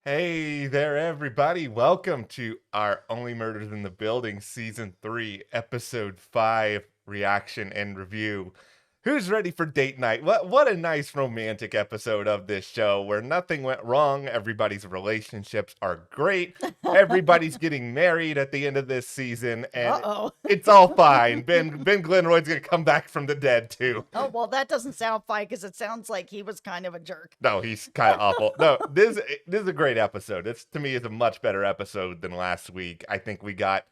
Hey there, everybody. Welcome to our Only Murders in the Building Season 3, Episode 5 reaction and review. Who's ready for date night? What a nice romantic episode of this show where nothing went wrong. Everybody's relationships are great. Everybody's getting married at the end of this season, and Uh-oh. it's all fine. Ben Glenroy's gonna come back from the dead too. Oh, well, that doesn't sound fine because it sounds like he was kind of a jerk. No, he's kind of awful. No, this is a great episode. It's to me is a much better episode than last week. I think we got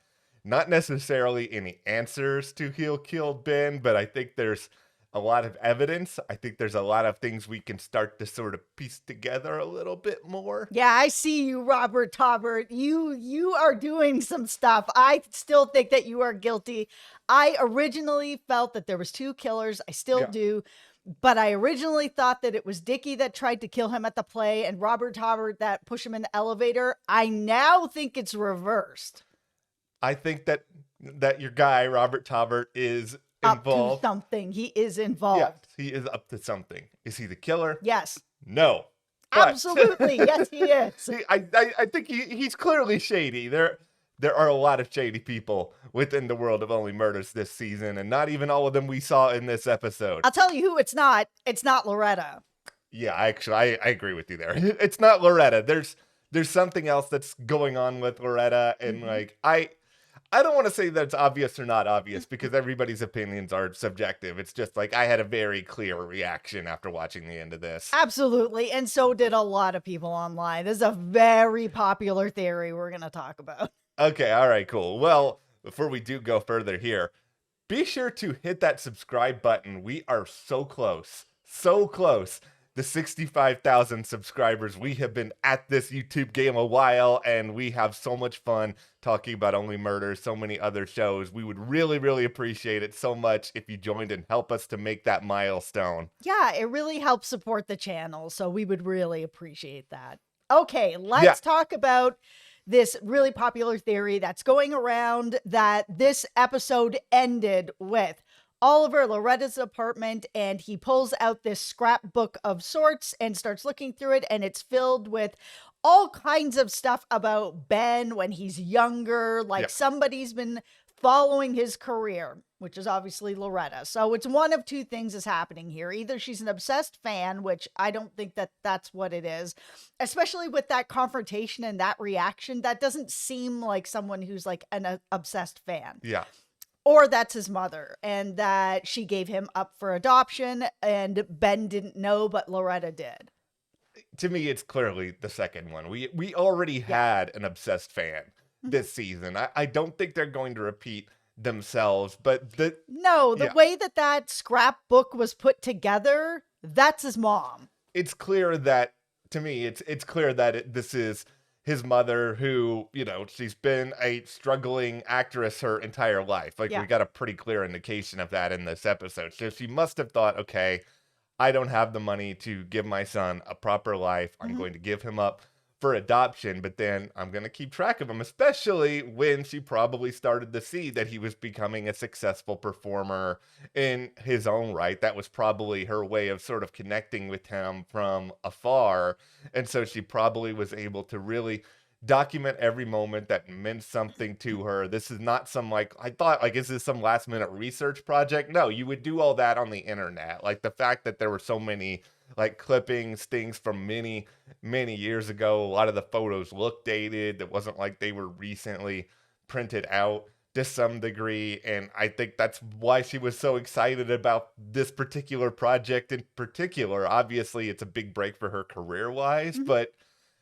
not necessarily any answers to who killed Ben, but I think there's a lot of evidence. I think there's a lot of things we can start to sort of piece together a little bit more. Yeah, I see you, Robert Tobbert. You are doing some stuff. I still think that you are guilty. I originally felt that there was two killers. I still do. But I originally thought that it was Dickie that tried to kill him at the play and Robert Tobbert that pushed him in the elevator. I now think it's reversed. I think that your guy, Robert Tobbert, is involved. Up to something. He is involved. Yes, he is up to something. Is he the killer? Yes. No. But Absolutely. Yes, he is. I think he's clearly shady. There are a lot of shady people within the world of Only Murders this season, and not even all of them we saw in this episode. I'll tell you who it's not. It's not Loretta. Yeah, I agree with you there. It's not Loretta. There's something else that's going on with Loretta, and like I don't want to say that it's obvious or not obvious because everybody's opinions are subjective. It's just like I had a very clear reaction after watching the end of this. Absolutely. And so did a lot of people online. This is a very popular theory we're going to talk about. Okay, all right, cool. Well, before we do go further here, be sure to hit that subscribe button. We are so close to 65,000 subscribers. We have been at this YouTube game a while, and we have so much fun talking about Only Murders, so many other shows. We would really, really appreciate it so much if you joined and help us to make that milestone. Yeah, it really helps support the channel, so we would really appreciate that. Okay, let's talk about this really popular theory that's going around that this episode ended with Oliver Loretta's apartment, and he pulls out this scrapbook of sorts and starts looking through it, and it's filled with all kinds of stuff about Ben when he's younger, like somebody's been following his career, which is obviously Loretta. So it's one of two things is happening here. Either she's an obsessed fan, which I don't think that that's what it is, especially with that confrontation and that reaction. That doesn't seem like someone who's like an obsessed fan. Yeah. Or that's his mother, and that she gave him up for adoption, and Ben didn't know, but Loretta did. To me, it's clearly the second one. We already had an obsessed fan this season. I don't think they're going to repeat themselves, but the way that scrapbook was put together, that's his mom. It's clear that, to me, it's clear that this is his mother who, you know, she's been a struggling actress her entire life. Like, we got a pretty clear indication of that in this episode. So she must have thought, okay, I don't have the money to give my son a proper life. I'm going to give him up for adoption, but then I'm going to keep track of him, especially when she probably started to see that he was becoming a successful performer in his own right. That was probably her way of sort of connecting with him from afar. And so she probably was able to really document every moment that meant something to her. This is not some, like, I thought, like, is this some last minute research project? No, you would do all that on the internet. Like, the fact that there were so many like clippings, things from many years ago. A lot of the photos look dated. It wasn't like they were recently printed out to some degree. And I think that's why she was so excited about this particular project in particular. Obviously, it's a big break for her career-wise, but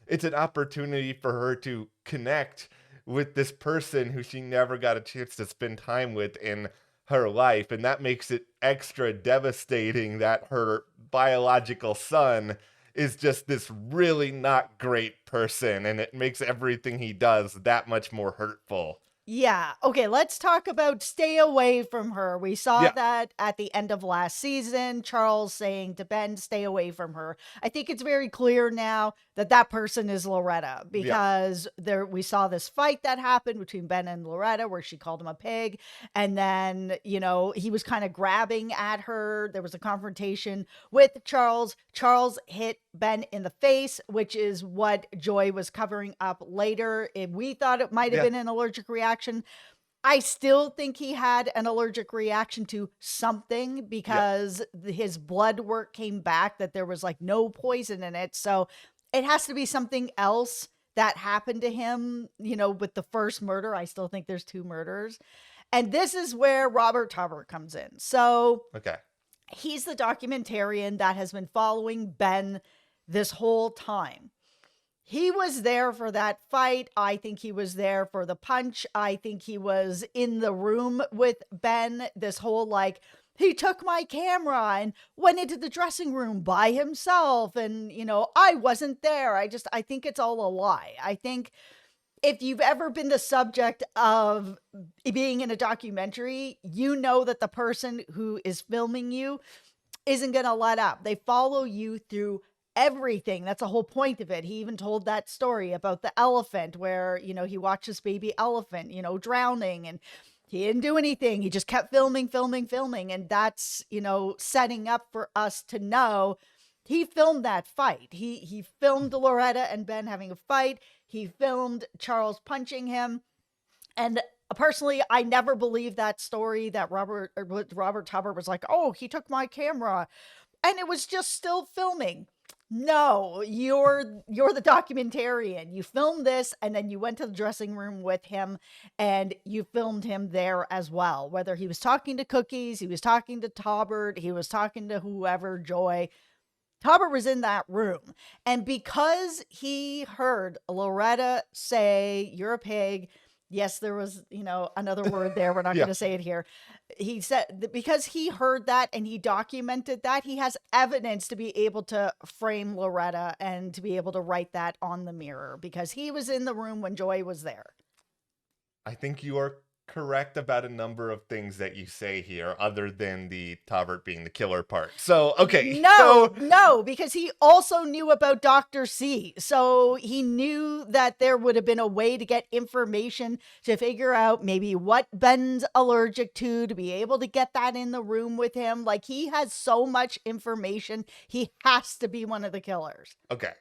it's an opportunity for her to connect with this person who she never got a chance to spend time with in her life. And that makes it extra devastating that her biological son is just this really not great person, and it makes everything he does that much more hurtful. Yeah. Okay, let's talk about stay away from her. We saw that at the end of last season, Charles saying to Ben, stay away from her. I think it's very clear now that that person is Loretta, because we saw this fight that happened between Ben and Loretta where she called him a pig. And then, you know, he was kind of grabbing at her. There was a confrontation with Charles. Charles hit Ben in the face, which is what Joy was covering up later. We thought it might have been an allergic reaction. I still think he had an allergic reaction to something because his blood work came back that there was like no poison in it. So it has to be something else that happened to him, you know, with the first murder. I still think there's 2 murders. And this is where Robert Tobbert comes in. So he's the documentarian that has been following Ben this whole time. He was there for that fight. I think he was there for the punch. I think he was in the room with Ben. This whole like, he took my camera and went into the dressing room by himself. And, you know, I wasn't there. I think it's all a lie. I think if you've ever been the subject of being in a documentary, you know that the person who is filming you isn't going to let up. They follow you through everything. That's the whole point of it. He even told that story about the elephant where, you know, he watched this baby elephant, you know, drowning, and he didn't do anything. He just kept filming. And that's, you know, setting up for us to know he filmed that fight. He filmed Loretta and Ben having a fight. He filmed Charles punching him. And personally, I never believed that story that Robert Tobbert was like, oh, he took my camera and it was just still filming. No, you're the documentarian. You filmed this and then you went to the dressing room with him and you filmed him there as well. Whether he was talking to Cookies, he was talking to Tobbert, he was talking to whoever, Joy, Tobbert was in that room. And because he heard Loretta say, you're a pig. Yes, there was, you know, another word there. We're not going to say it here. He said that because he heard that and he documented that, he has evidence to be able to frame Loretta and to be able to write that on the mirror because he was in the room when Joy was there. I think you are correct about a number of things that you say here other than the Tobbert being the killer part. So, okay. No, because he also knew about Dr. C. So he knew that there would have been a way to get information to figure out maybe what Ben's allergic to be able to get that in the room with him. Like he has so much information. He has to be one of the killers. Okay.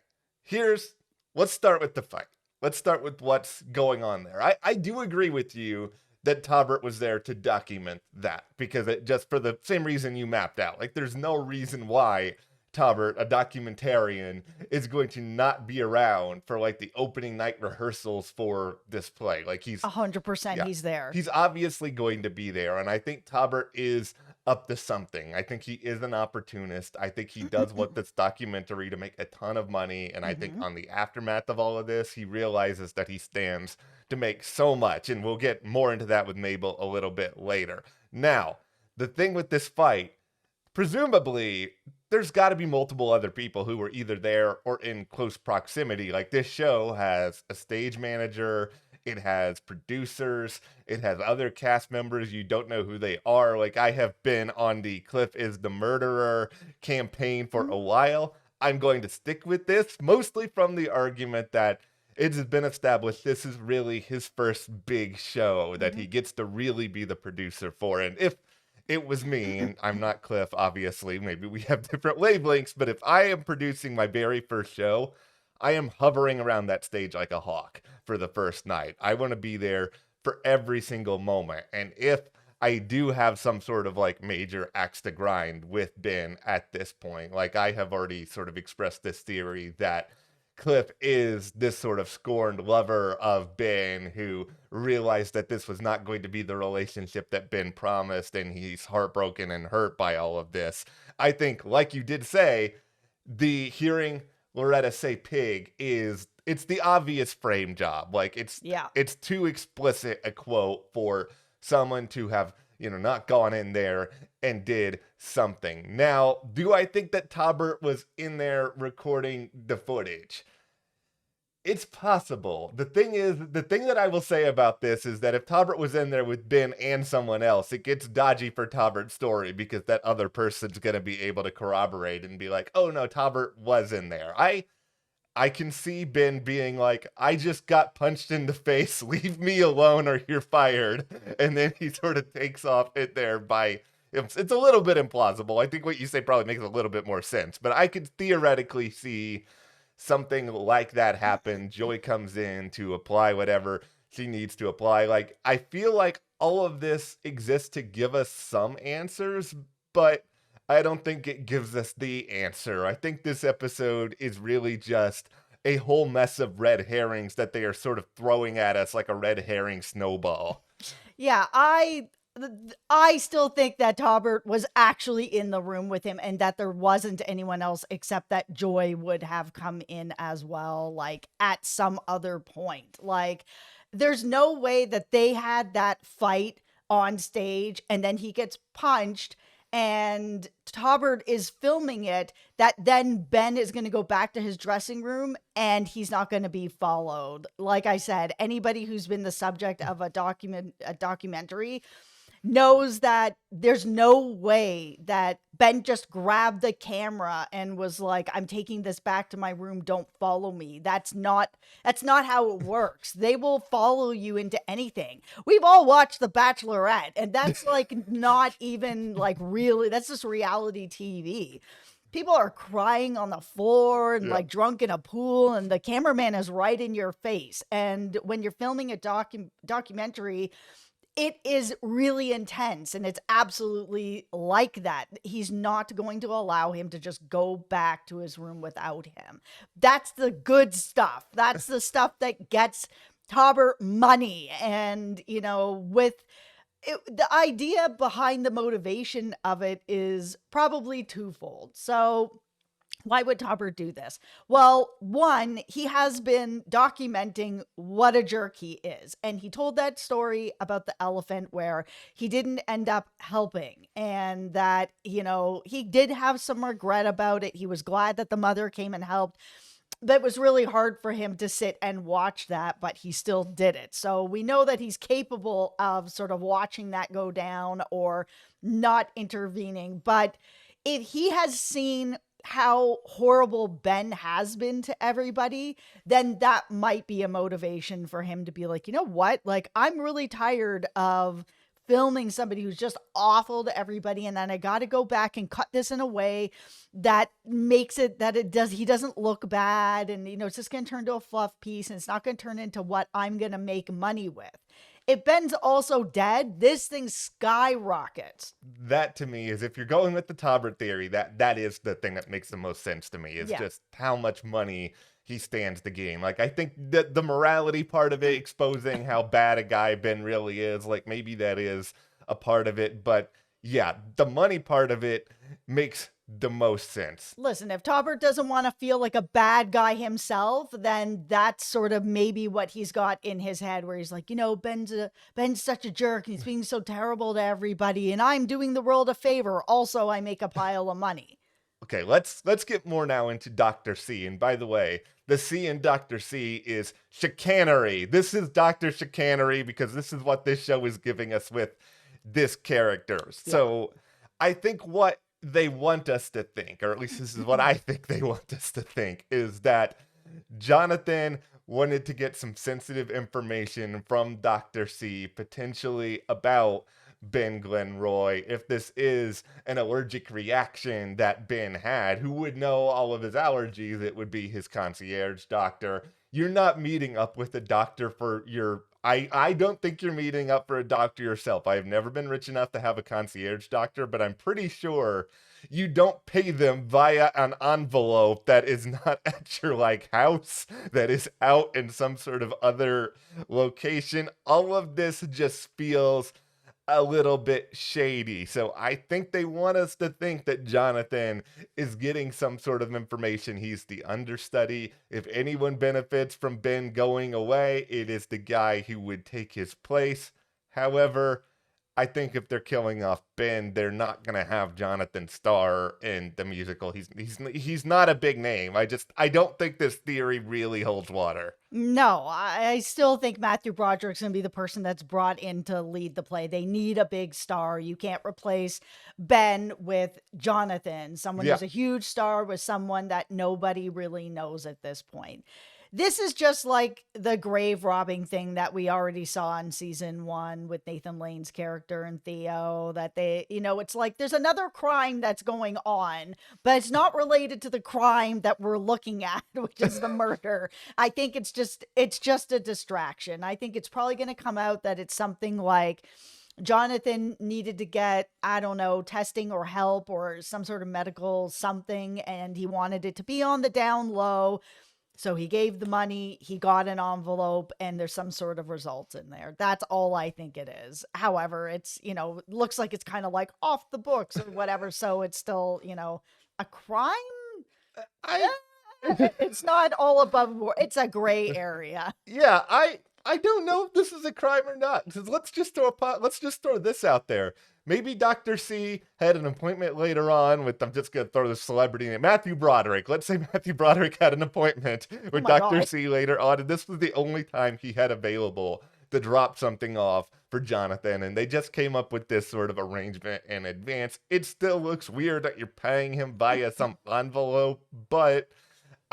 Let's start with the fight. Let's start with what's going on there. I do agree with you that Tobbert was there to document that because it just for the same reason you mapped out. Like there's no reason why Tobbert, a documentarian, is going to not be around for like the opening night rehearsals for this play. Like he's 100% he's there. He's obviously going to be there. And I think Tobbert is up to something. I think he is an opportunist. I think he does want this documentary to make a ton of money. And I think on the aftermath of all of this, he realizes that he stands to make so much. And we'll get more into that with Mabel a little bit later. Now, the thing with this fight, presumably, there's got to be multiple other people who were either there or in close proximity. Like this show has a stage manager, it has producers, it has other cast members. You don't know who they are. Like I have been on the Cliff is the murderer campaign for a while. I'm going to stick with this, mostly from the argument that it has been established this is really his first big show that he gets to really be the producer for. And if it was me, and I'm not Cliff, obviously, maybe we have different wavelengths, but if I am producing my very first show, I am hovering around that stage like a hawk for the first night. I want to be there for every single moment. And if I do have some sort of like major axe to grind with Ben at this point, like I have already sort of expressed this theory that Cliff is this sort of scorned lover of Ben who realized that this was not going to be the relationship that Ben promised, and he's heartbroken and hurt by all of this. I think, like you did say, the hearing Loretta say pig it's the obvious frame job. Like it's too explicit a quote for someone to have, not gone in there and did something. Now, do I think that Tobbert was in there recording the footage? It's possible. The thing that I will say about this is that if Tobbert was in there with Ben and someone else, it gets dodgy for Tobbert's story because that other person's going to be able to corroborate and be like, oh no, Tobbert was in there. I can see Ben being like, I just got punched in the face, leave me alone or you're fired. And then he sort of takes off in there by it's a little bit implausible. I think what you say probably makes a little bit more sense, but I could theoretically see something like that happen. Joy comes in to apply whatever she needs to apply. Like, I feel like all of this exists to give us some answers, but I don't think it gives us the answer. I think this episode is really just a whole mess of red herrings that they are sort of throwing at us like a red herring snowball. Yeah, I still think that Tobbert was actually in the room with him and that there wasn't anyone else except that Joy would have come in as well, like at some other point. Like, there's no way that they had that fight on stage and then he gets punched and Tobbert is filming it, that then Ben is going to go back to his dressing room and he's not going to be followed. Like I said, anybody who's been the subject of a documentary knows that there's no way that Ben just grabbed the camera and was like, I'm taking this back to my room, don't follow me. That's not how it works. They will follow you into anything. We've all watched The Bachelorette, and that's like not even like really, that's just reality TV. People are crying on the floor and like drunk in a pool, and the cameraman is right in your face. And when you're filming a documentary, it is really intense, and it's absolutely like that. He's not going to allow him to just go back to his room without him. That's the good stuff. That's the stuff that gets Tobbert money. And, you know, with the idea behind the motivation of it is probably twofold. So why would Tobbert do this? Well, one, he has been documenting what a jerk he is. And he told that story about the elephant where he didn't end up helping and that, you know, he did have some regret about it. He was glad that the mother came and helped. That was really hard for him to sit and watch that, but he still did it. So we know that he's capable of sort of watching that go down or not intervening. But if he has seen how horrible Ben has been to everybody, then that might be a motivation for him to be like, you know what? Like, I'm really tired of filming somebody who's just awful to everybody. And then I got to go back and cut this in a way that makes it that he doesn't look bad. And, you know, it's just going to turn to a fluff piece and it's not going to turn into what I'm going to make money with. If Ben's also dead, this thing skyrockets. That to me is, if you're going with the Tobbert theory, that is the thing that makes the most sense to me, is just how much money he stands to gain. Like, I think that the morality part of it, exposing how bad a guy Ben really is, like, maybe that is a part of it. But yeah, the money part of it makes the most sense. Listen, if Tobbert doesn't want to feel like a bad guy himself, then that's sort of maybe what he's got in his head, where he's like, you know, Ben's such a jerk and he's being so terrible to everybody, and I'm doing the world a favor. Also, I make a pile of money. Okay, let's get more now into Dr. C. And by the way, the C in Dr. C is chicanery. This is Dr. Chicanery because this is what this show is giving us with this character. Yeah. So I think what they want us to think, or at least this is what I think they want us to think, is that Jonathan wanted to get some sensitive information from Dr. C, potentially about Ben Glenroy. If this is an allergic reaction that Ben had, who would know all of his allergies? It would be his concierge doctor. You're not meeting up with a doctor for your... I don't think you're meeting up for a doctor yourself. I have never been rich enough to have a concierge doctor, but I'm pretty sure you don't pay them via an envelope that is not at your like house, that is out in some sort of other location. All of this just feels a little bit shady. So I think they want us to think that Jonathan is getting some sort of information. He's the understudy. If anyone benefits from Ben going away, it is the guy who would take his place. However, I think if they're killing off Ben, they're not going to have Jonathan star in the musical. He's not a big name. I don't think this theory really holds water. No, I still think Matthew Broderick's going to be the person that's brought in to lead the play. They need a big star. You can't replace Ben with Jonathan, someone who's a huge star with someone that nobody really knows at this point. This is just like the grave robbing thing that we already saw in season 1 with Nathan Lane's character and Theo, that they, it's like there's another crime that's going on, but it's not related to the crime that we're looking at, which is the murder. I think it's just a distraction. I think it's probably going to come out that it's something like Jonathan needed to get, I don't know, testing or help or some sort of medical something, and he wanted it to be on the down low. So he gave the money, he got an envelope, and there's some sort of results in there. That's all I think it is. However, it's, looks like it's kind of like off the books or whatever. So it's still, a crime. It's not all above board. It's a gray area. Yeah, I don't know if this is a crime or not. Because let's just throw this out there. Maybe Dr. C had an appointment later on with, I'm just going to throw the celebrity name, Matthew Broderick. Let's say Matthew Broderick had an appointment with Dr. C later on, and this was the only time he had available to drop something off for Jonathan, and they just came up with this sort of arrangement in advance. It still looks weird that you're paying him via some envelope, but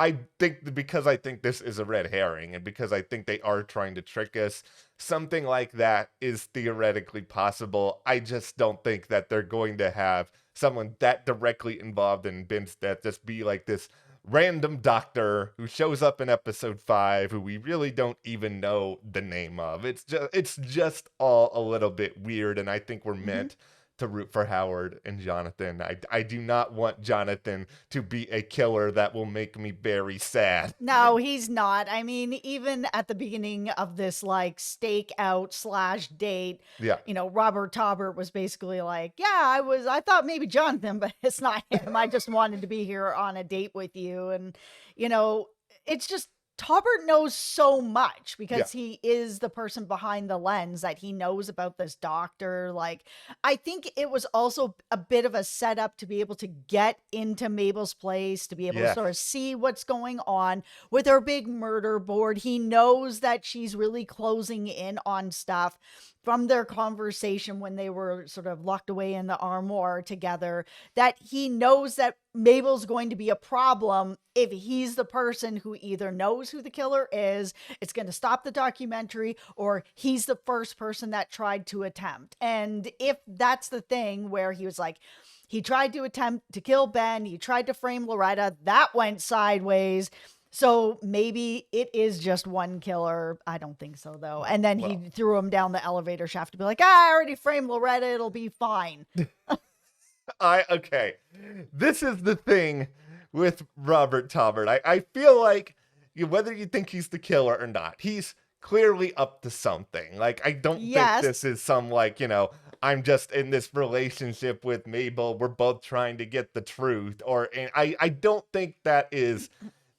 I think because I think this is a red herring and because I think they are trying to trick us, something like that is theoretically possible. I just don't think that they're going to have someone that directly involved in Ben's death just be like this random doctor who shows up in episode 5 who we really don't even know the name of. It's just all a little bit weird, and I think we're meant to root for Howard and Jonathan. I do not want Jonathan to be a killer. That will make me very sad. No, he's not. I mean, even at the beginning of this like stakeout / date, Robert Tobbert was basically like, yeah, I thought maybe Jonathan, but it's not him. I just wanted to be here on a date with you. And, it's just, Tobbert knows so much because he is the person behind the lens, that he knows about this doctor. Like, I think it was also a bit of a setup to be able to get into Mabel's place, to be able to sort of see what's going on with her big murder board. He knows that she's really closing in on stuff from their conversation when they were sort of locked away in the armoire together, that he knows that Mabel's going to be a problem if he's the person who either knows who the killer is, it's going to stop the documentary, or he's the first person that tried to attempt. And if that's the thing where he was like, he tried to attempt to kill Ben, he tried to frame Loretta, that went sideways. So maybe it is just one killer. I don't think so, though. And then he threw him down the elevator shaft to be like, I already framed Loretta. It'll be fine. Okay. This is the thing with Robert Tobbert. I feel like whether you think he's the killer or not, he's clearly up to something. Like, I don't think this is some, like, I'm just in this relationship with Mabel. We're both trying to get the truth. I don't think that is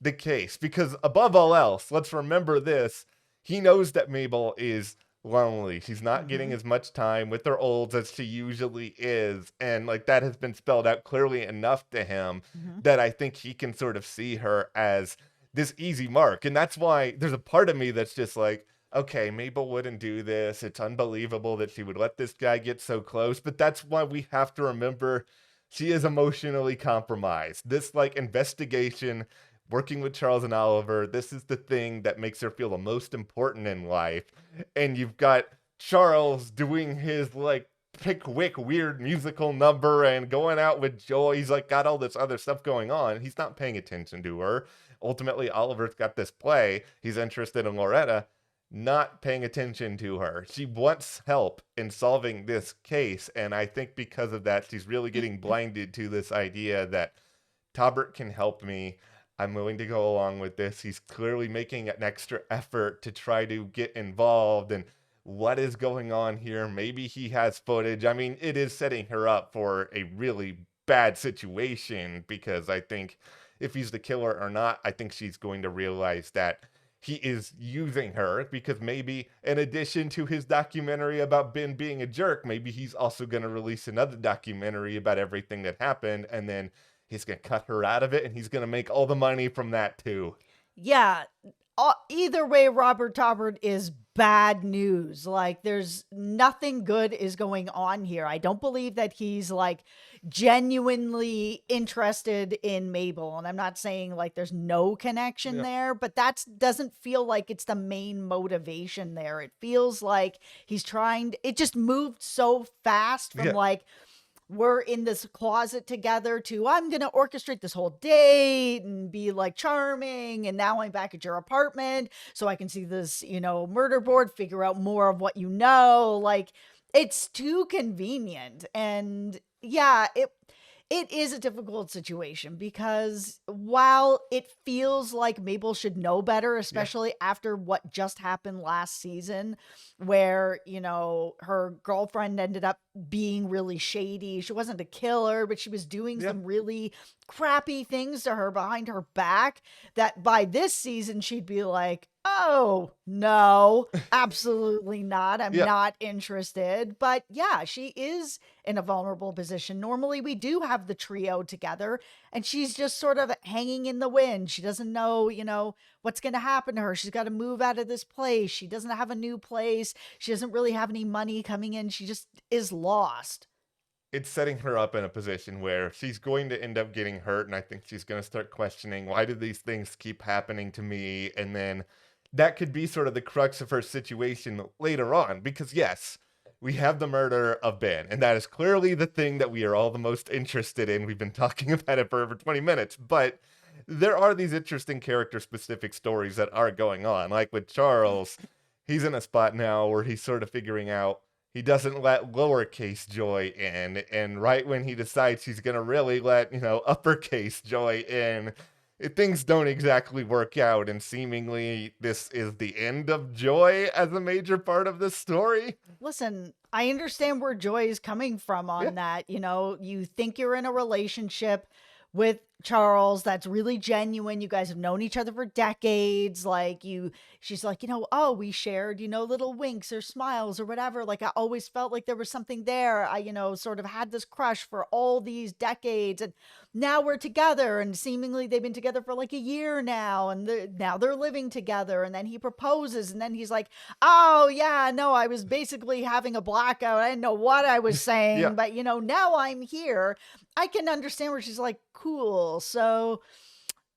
the case, because above all else, let's remember this. He knows that Mabel is lonely. She's not getting as much time with her olds as she usually is. And like that has been spelled out clearly enough to him that I think he can sort of see her as this easy mark. And that's why there's a part of me that's just like, okay, Mabel wouldn't do this. It's unbelievable that she would let this guy get so close. But that's why we have to remember she is emotionally compromised. This like investigation, working with Charles and Oliver, this is the thing that makes her feel the most important in life. And you've got Charles doing his like Pickwick weird musical number and going out with Joy. He's like got all this other stuff going on. He's not paying attention to her. Ultimately, Oliver's got this play. He's interested in Loretta, not paying attention to her. She wants help in solving this case. And I think because of that, she's really getting blinded to this idea that Tobbert can help me. I'm willing to go along with this. He's clearly making an extra effort to try to get involved. And what is going on here? Maybe he has footage. I mean, it is setting her up for a really bad situation, because I think if he's the killer or not, I think she's going to realize that he is using her, because maybe in addition to his documentary about Ben being a jerk, maybe he's also going to release another documentary about everything that happened, and then he's going to cut her out of it, and he's going to make all the money from that too. Yeah. either way, Robert Tobbert is bad news. Like, there's nothing good is going on here. I don't believe that he's like genuinely interested in Mabel. And I'm not saying like there's no connection there, but that doesn't feel like it's the main motivation there. It feels like he's trying it just moved so fast from like, we're in this closet together to I'm going to orchestrate this whole date and be like charming. And now I'm back at your apartment so I can see this, murder board, figure out more of what you know. Like, it's too convenient. And yeah, it is a difficult situation because while it feels like Mabel should know better, especially after what just happened last season, where, her girlfriend ended up being really shady. She wasn't a killer, but she was doing some really crappy things to her behind her back, that by this season she'd be like, oh, no, absolutely not. I'm not interested. But yeah, she is in a vulnerable position. Normally we do have the trio together and she's just sort of hanging in the wind. She doesn't know, what's going to happen to her. She's got to move out of this place. She doesn't have a new place. She doesn't really have any money coming in. She just is lost. It's setting her up in a position where she's going to end up getting hurt. And I think she's going to start questioning, why do these things keep happening to me? And then that could be sort of the crux of her situation later on, because yes, we have the murder of Ben, and that is clearly the thing that we are all the most interested in. We've been talking about it for over 20 minutes, but there are these interesting character-specific stories that are going on. Like with Charles, he's in a spot now where he's sort of figuring out he doesn't let lowercase Joy in, and right when he decides he's going to really let, uppercase Joy in, things don't exactly work out, and seemingly this is the end of Joy as a major part of this story. Listen, I understand where Joy is coming from on that. You think you're in a relationship with Charles that's really genuine. You guys have known each other for decades. Like, she's like, oh, we shared, little winks or smiles or whatever. Like, I always felt like there was something there. I, sort of had this crush for all these decades, and now we're together, and seemingly they've been together for like a year now, and now they're living together. And then he proposes, and then he's like, oh yeah, no, I was basically having a blackout. I didn't know what I was saying, but now I'm here. I can understand where she's like, cool. So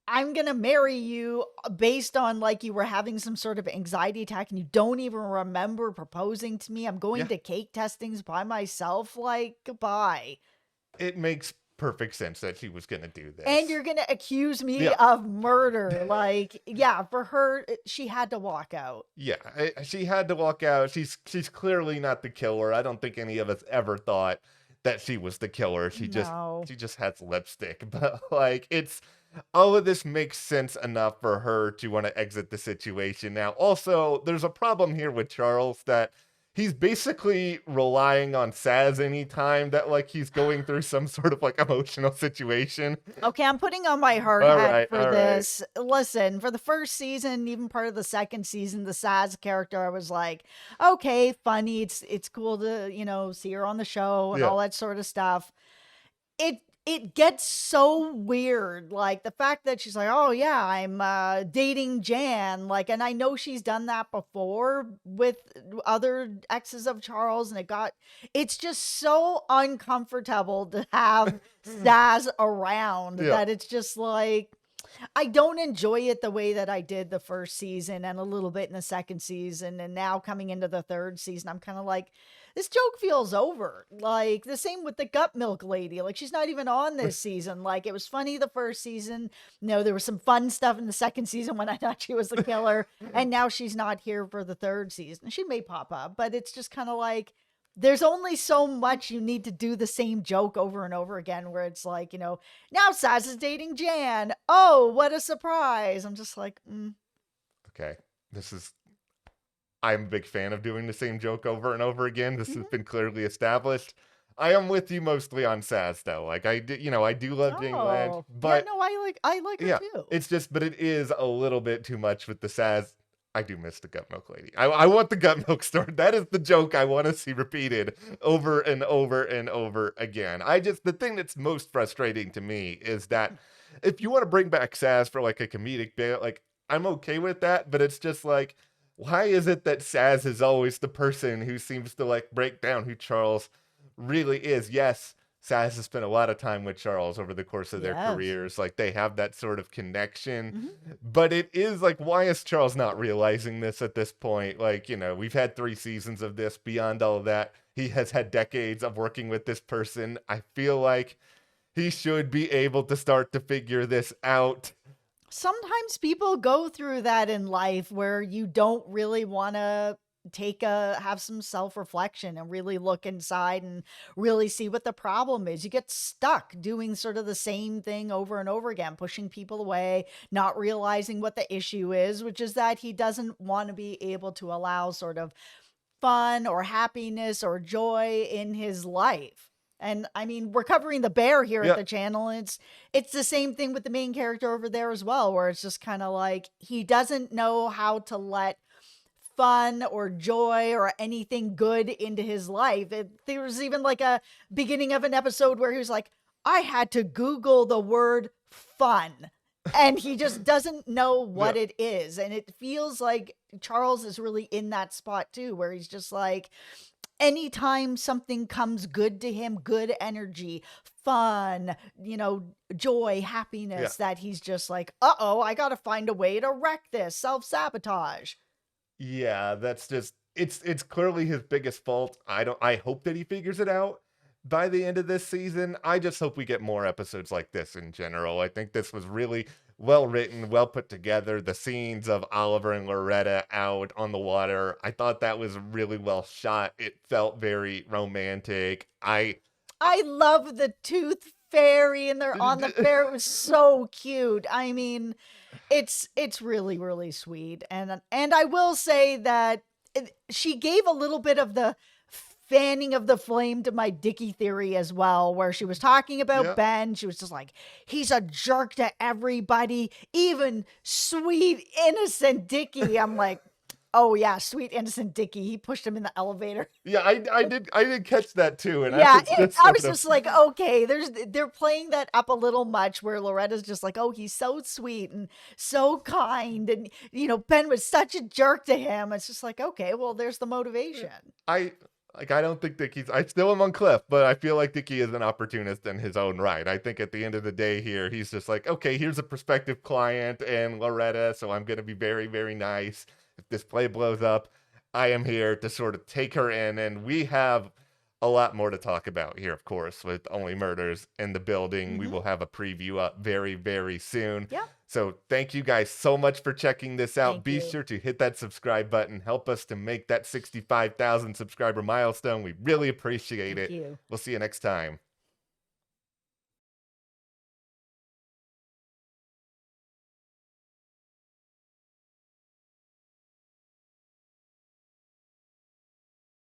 I'm going to marry you based on like you were having some sort of anxiety attack and you don't even remember proposing to me. I'm going to cake testings by myself. Like, goodbye. It makes perfect sense that she was going to do this. And you're going to accuse me of murder. Like, for her, she had to walk out. Yeah, she had to walk out. She's clearly not the killer. I don't think any of us ever thought that she was the killer. She just has lipstick. But like, all of this makes sense enough for her to want to exit the situation. Now, also, there's a problem here with Charles that he's basically relying on Saz anytime that like he's going through some sort of like emotional situation. Okay, I'm putting on my hard hat for this. Listen, for the first season, even part of the second season, the Saz character, I was like, okay, funny. It's cool to, see her on the show and all that sort of stuff. It gets so weird. Like the fact that she's like, oh yeah, I'm dating Jan. Like, and I know she's done that before with other exes of Charles, and it's just so uncomfortable to have Saz around that it's just like, I don't enjoy it the way that I did the first season and a little bit in the second season. And now coming into the third season, I'm kind of like, this joke feels over. Like the same with the gut milk lady. Like she's not even on this season. Like it was funny the first season. There was some fun stuff in the second season when I thought she was the killer. And now she's not here for the third season. She may pop up, but it's just kind of like, there's only so much you need to do the same joke over and over again where it's like, now Saz is dating Jan. Oh, what a surprise. I'm just like, Okay, I'm a big fan of doing the same joke over and over again. This has been clearly established. I am with you mostly on Saz though. Like I do love Jane Lynch, but I like her too. It's just, but it is a little bit too much with the Saz. I do miss the gut milk lady. I want the gut milk story. That is the joke I want to see repeated over and over and over again. The thing that's most frustrating to me is that if you want to bring back Saz for like a comedic bit, like I'm okay with that, but it's just like, why is it that Saz is always the person who seems to like break down who Charles really is? Yes, Saz has spent a lot of time with Charles over the course of their careers. Like they have that sort of connection, but it is like, why is Charles not realizing this at this point? Like, you know, we've had 3 seasons of this. Beyond all of that, he has had decades of working with this person. I feel like he should be able to start to figure this out. Sometimes people go through that in life where you don't really want to have some self-reflection and really look inside and really see what the problem is. You get stuck doing sort of the same thing over and over again, pushing people away, not realizing what the issue is, which is that he doesn't want to be able to allow sort of fun or happiness or joy in his life. And I mean, we're covering the bear here at the channel. And it's the same thing with the main character over there as well, where it's just kind of like he doesn't know how to let fun or joy or anything good into his life. There was even like a beginning of an episode where he was like, I had to Google the word fun. And he just doesn't know what it is. And it feels like Charles is really in that spot too, where he's just like, anytime something comes good to him, good energy, fun, you know, joy, happiness, that he's just like, I got to find a way to wreck this, self-sabotage. Yeah, that's just, it's clearly his biggest fault. I hope that he figures it out by the end of this season. I just hope we get more episodes like this in general. I think this was really well written, well put together. The scenes of Oliver and Loretta out on the water, I thought that was really well shot. It felt very romantic. I love the tooth fairy and they're on the fair. It was so cute. I mean, it's really, really sweet. And I will say that she gave a little bit of the fanning of the flame to my Dickie theory as well, where she was talking about Ben. She was just like, he's a jerk to everybody, even sweet, innocent Dickie. I'm like, oh yeah, sweet, innocent Dickie. He pushed him in the elevator. Yeah, I did catch that too. And yeah, I was just like, okay, they're playing that up a little much, where Loretta's just like, oh, he's so sweet and so kind. And, you know, Ben was such a jerk to him. It's just like, okay, well, there's the motivation. I don't think Dickie's, I still am on Cliff, but I feel like Dickie is an opportunist in his own right. I think at the end of the day here, he's just like, okay, here's a prospective client and Loretta, so I'm going to be very, very nice. If this play blows up, I am here to sort of take her in, and we have a lot more to talk about here, of course, with Only Murders in the Building. We will have a preview up very, very soon. Yeah. So thank you guys so much for checking this out. Be sure to hit that subscribe button. Help us to make that 65,000 subscriber milestone. We really appreciate it. Thank you. We'll see you next time.